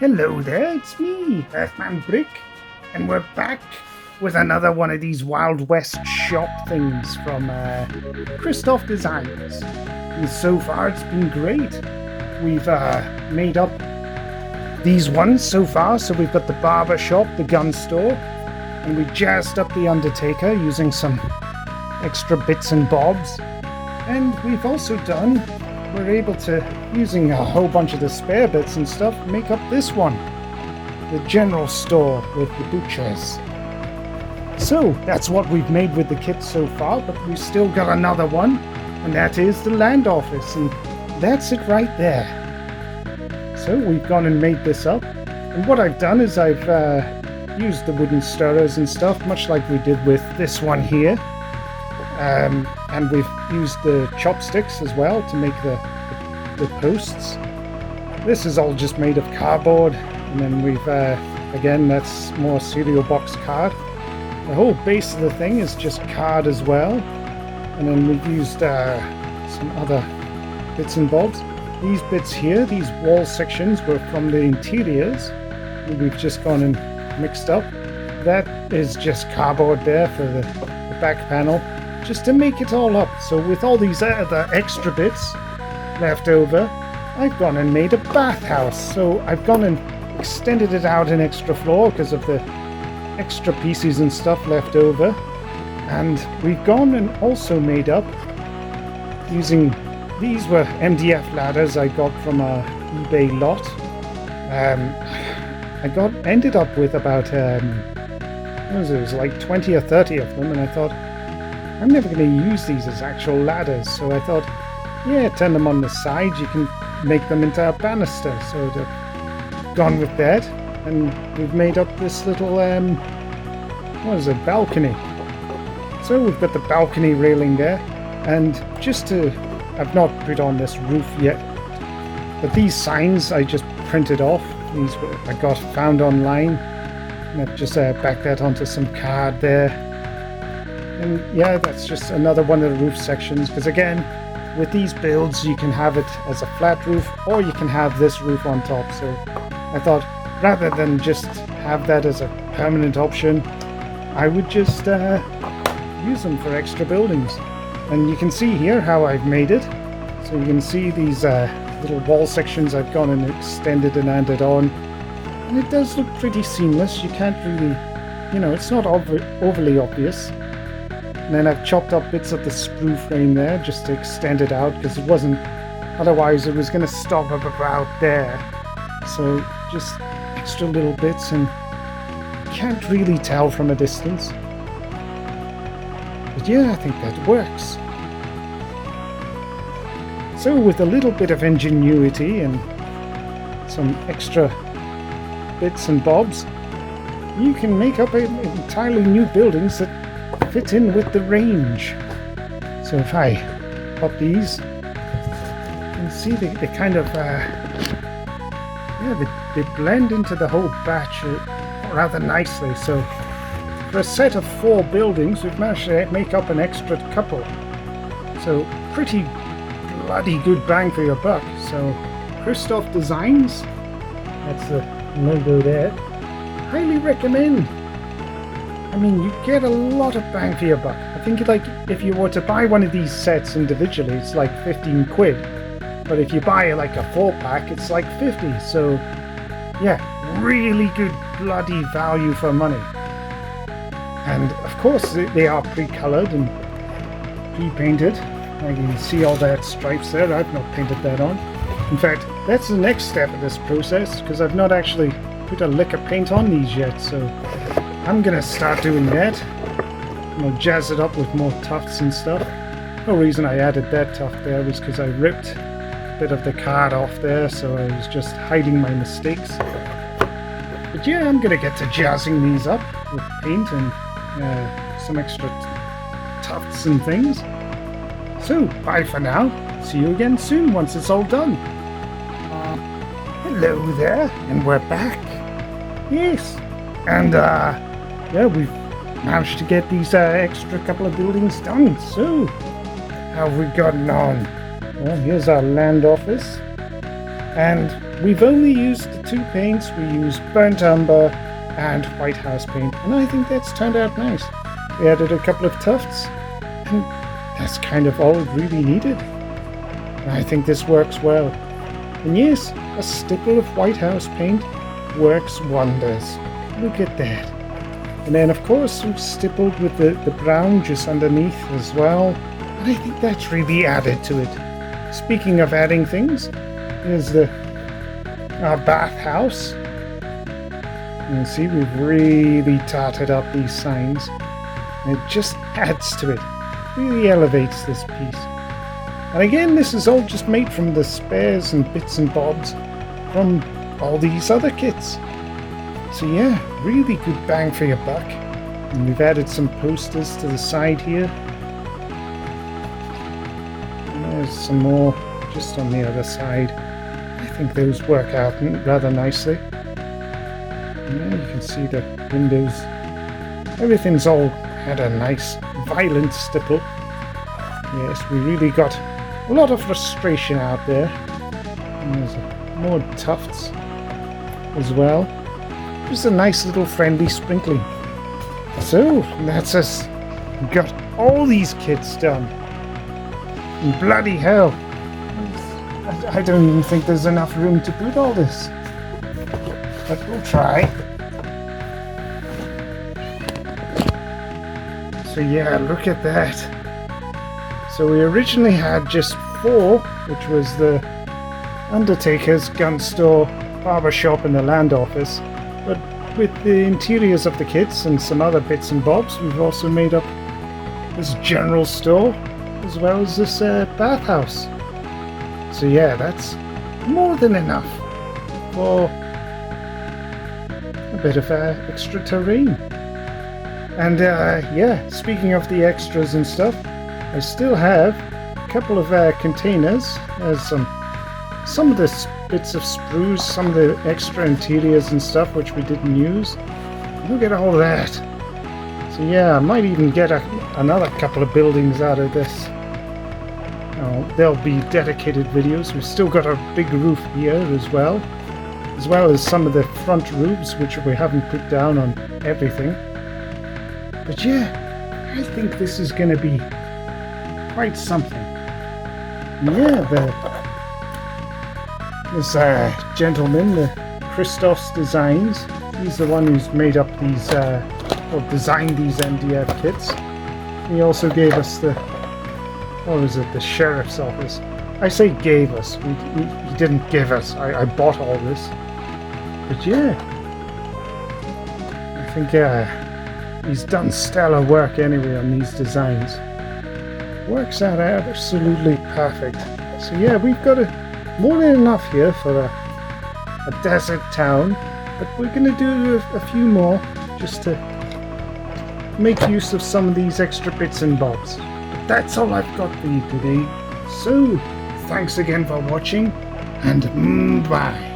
Hello there, it's me, Earthmanbrick, and we're back with another one of these Wild West shop things from Kristoff Designs. And so far it's been great. We've made up these ones so far, so we've got the barber shop, the gun store, and we jazzed up the Undertaker using some extra bits and bobs. And we've also we're able to, using a whole bunch of the spare bits and stuff, make up this one, the general store with the butchers. So that's what we've made with the kit so far, but we've still got another one, and that is the land office, and that's it right there. So we've gone and made this up, and what I've done is I've used the wooden stirrers and stuff, much like we did with this one here. And we've used the chopsticks as well to make the posts. This is all just made of cardboard, and then we've again, that's more cereal box card. The whole base of the thing is just card as well, and then we've used some other bits and bobs. These bits here, these wall sections, were from the interiors, and we've just gone and mixed up. That is just cardboard there for the back panel, just to make it all up. So with all these other extra bits left over, I've gone and made a bathhouse. So I've gone and extended it out an extra floor because of the extra pieces and stuff left over. And we've gone and also made up using, these were MDF ladders I got from a eBay lot. I ended up with about what was it was like 20 or 30 of them, and I thought, I'm never going to use these as actual ladders, so I thought, yeah, turn them on the side, you can make them into a banister. So I've gone with that, and we've made up this little, what is it, balcony. So we've got the balcony railing there, and I've not put on this roof yet, but these signs I just printed off. These I found online, and I've just backed that onto some card there. And yeah, that's just another one of the roof sections, because again, with these builds you can have it as a flat roof, or you can have this roof on top. So I thought, rather than just have that as a permanent option, I would just use them for extra buildings. And you can see here how I've made it. So you can see these little wall sections I've gone and extended and added on, and it does look pretty seamless. You can't really, it's not overly obvious. And then I've chopped up bits of the sprue frame there just to extend it out, because otherwise it was going to stop up about there. So just extra little bits, and can't really tell from a distance. But yeah, I think that works. So with a little bit of ingenuity and some extra bits and bobs, you can make up entirely new buildings that fit in with the range. So if I pop these, you can see they kind of they blend into the whole batch rather nicely. So for a set of 4 buildings, we've managed to make up an extra couple. So pretty bloody good bang for your buck. So Kristoff Designs, that's the logo there. Highly recommend. I mean, you get a lot of bang for your buck. I think if you were to buy one of these sets individually, it's like 15 quid. But if you buy like a 4-pack, it's like 50. So yeah, really good bloody value for money. And of course they are pre-colored and pre-painted. You can see all that stripes there. I've not painted that on. In fact, that's the next step of this process, because I've not actually put a lick of paint on these yet. So I'm gonna start doing that. I'm gonna jazz it up with more tufts and stuff. The reason I added that tuft there was because I ripped a bit of the card off there, so I was just hiding my mistakes. But yeah, I'm gonna get to jazzing these up with paint and some extra tufts and things. So bye for now. See you again soon once it's all done. Hello there, and we're back. Yes, and yeah, we've managed to get these extra couple of buildings done. So, how have we gotten on? Well, here's our land office, and we've only used the 2 paints. We used burnt umber and white house paint, and I think that's turned out nice. We added a couple of tufts, and that's kind of all it really needed. And I think this works well. And yes, a stipple of white house paint works wonders. Look at that. And then of course we've stippled with the brown just underneath as well. And I think that's really added to it. Speaking of adding things, here's our bathhouse. You can see we've really tarted up these signs. And it just adds to it. Really elevates this piece. And again, this is all just made from the spares and bits and bobs from all these other kits. So yeah, really good bang for your buck. And we've added some posters to the side here. And there's some more just on the other side. I think those work out rather nicely. And there you can see the windows. Everything's all had a nice violent stipple. Yes, we really got a lot of frustration out there. And there's more tufts as well. Just a nice little friendly sprinkling. So that's us. We got all these kits done. And bloody hell, I don't even think there's enough room to put all this. But we'll try. So yeah, look at that. So we originally had just 4, which was the undertaker's, gun store, barber shop and the land office. But with the interiors of the kits and some other bits and bobs, we've also made up this general store as well as this bathhouse. So yeah, that's more than enough for a bit of extra terrain. And yeah, speaking of the extras and stuff, I still have a couple of containers. There's some of the bits of sprues, some of the extra interiors and stuff which we didn't use. Look at all that. So yeah, I might even get another couple of buildings out of this. There'll be dedicated videos. We've still got our big roof here as well as some of the front roofs which we haven't put down on everything. But yeah, I think this is going to be quite something. Yeah, this gentleman, the Kristoff's Designs, he's the one who's made up these, or designed these MDF kits. He also gave us the sheriff's office. I say gave us, he didn't give us, I bought all this. But yeah, I think he's done stellar work anyway on these designs. Works out absolutely perfect. So yeah, we've got more than enough here for a desert town, but we're going to do a few more just to make use of some of these extra bits and bobs. But that's all I've got for you today. So thanks again for watching, and bye.